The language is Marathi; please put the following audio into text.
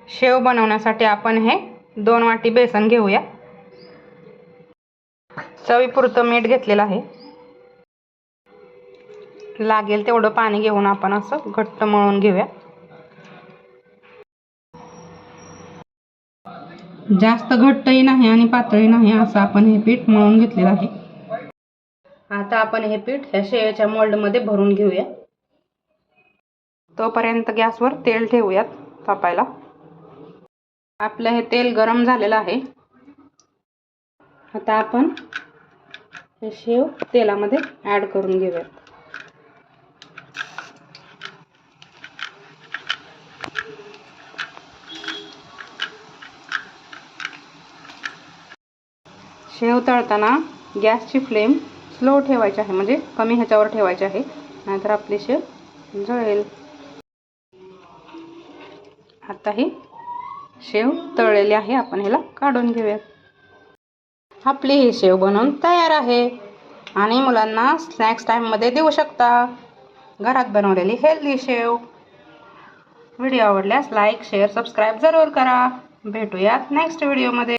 शेव बनवण्यासाठी आपण हे 2 वाटी बेसन घेऊया। चवीपुरतं मीठ घेतलेलं आहे। लागेल तेवढं पाणी घेऊन आपण असं घट्ट मळून घेऊया। जास्त घट्टही नाही आणि पातळही नाही असं आपण हे पीठ मळून घेतलेलं आहे। आता आपण हे पीठ ह्या शेवच्या मोल्ड मध्ये भरून घेऊया। तोपर्यंत गॅसवर तेल ठेवूयात तापायला। आपलं हे तेल गरम झालेलं आहे। आता आपण हे शेव तेलामध्ये ऍड करून घेऊयात। शेव तळताना गॅसची फ्लेम स्लो ठेवायची आहे, म्हणजे कमी ह्याच्यावर ठेवायची आहे, नाहीतर आपली शेव जळेल। आता ही शेव तळलेली आहे, आपण ह्याला काढून घेऊयात। आपली ही शेव बनवून तयार आहे आणि मुलांना स्नॅक्स टाइम मध्ये देऊ शकता। घरात बनवलेली हेल्दी शेव। व्हिडिओ आवडल्यास लाईक, शेअर, सबस्क्राईब जरूर करा। भेटूयात नेक्स्ट व्हिडिओ मध्ये।